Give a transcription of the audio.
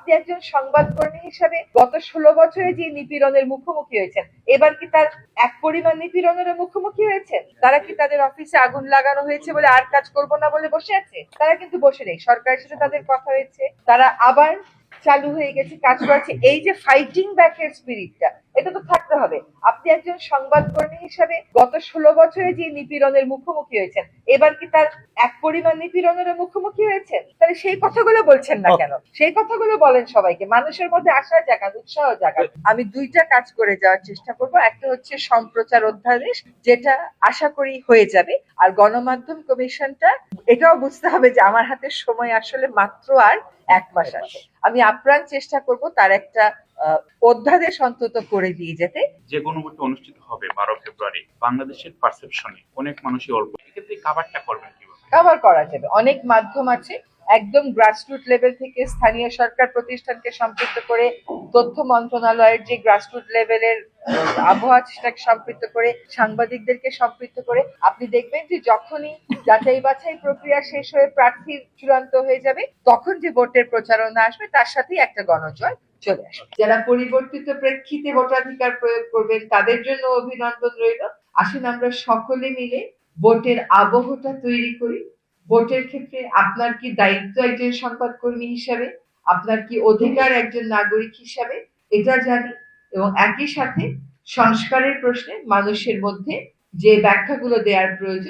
আপনি একজন সংবাদকর্মী হিসাবে গত 16 বছরে যে নিপীড়নের মুখোমুখি হয়েছেন, এবার কি তার এক পরিমাণ নিপীড়নের মুখোমুখি হয়েছে? তারা কি তাদের অফিসে আগুন লাগানো হয়েছে বলে আর কাজ করব না বলে বসে আছে? তারা কিন্তু বসে নেই। সরকারের সাথে তাদের কথা হয়েছে, তারা আবার চালু হয়ে গেছে, কাজ করছে। এই যে ফাইটিং ব্যাকের স্পিরিটটা, এটা তো থাকতে হবে। আপনি একজন সংবাদকর্মী হিসাবে গত 16 বছরে যে নিপীড়নের মুখোমুখি হয়েছেন, এবার কি তার এক পরিমাণ নিপীড়নের মুখোমুখি হয়েছে? তাহলে সেই কথাগুলো বলছেন না কেন? সেই কথাগুলো বলেন সবাইকে, মানুষের মধ্যে আশা জাগান, উৎসাহ জাগান। আমি দুইটা কাজ করে যাওয়ার চেষ্টা করব। একটা হচ্ছে সম্প্রচার অধ্যাদেশ, যেটা আশা করি হয়ে যাবে। আর গণমাধ্যম কমিশনটা, এটাও বুঝতে হবে যে আমার হাতে সময় আসলে মাত্র আর 1 মাস আছে। আমি আপ্রাণ চেষ্টা করব তার একটা অধ্যাদেশ অন্তত করে দিয়ে যেতে। যে গণভোট অনুষ্ঠিত হবে 12 ফেব্রুয়ারি, বাংলাদেশের পারসেপশনে অনেক মানুষই অল্প, এক্ষেত্রে কাভারটা করবেন কিভাবে? কভার করা যাবে, অনেক মাধ্যম আছে। একদম গ্রাসরুট লেভেল থেকে স্থানীয় সরকার প্রতিষ্ঠানকে সম্পৃক্ত করে, তথ্য মন্ত্রণালয়ের যে গ্রাসরুট লেভেলের আবহাওয়া সেটাকে সম্পৃক্ত করে, সাংবাদিকদেরকে সম্পৃক্ত করে, আপনি দেখবেন যে যখনই যাচাই বাছাই প্রক্রিয়া শেষ হয়ে প্রার্থীর চূড়ান্ত হয়ে যাবে, তখন যে ভোটের প্রচারণা আসবে তার সাথেই একটা গণজয় চলে আসবে। যারা পরিবর্তিত প্রেক্ষিতে ভোটাধিকার প্রয়োগ করবেন তাদের জন্য অভিনন্দন রইল। আসুন আমরা সকলে মিলে ভোটের আবহটা তৈরি করি। ভোটের ক্ষেত্রে আপনার কি দায়িত্ব একজন সংবাদকর্মী হিসাবে, আপনার কি অধিকার একজন নাগরিক হিসাবে, এটা জানি। এবং একই সাথে সংস্কারের প্রশ্নে মানুষের মধ্যে যে ব্যাখ্যাগুলো দেওয়ার প্রয়োজন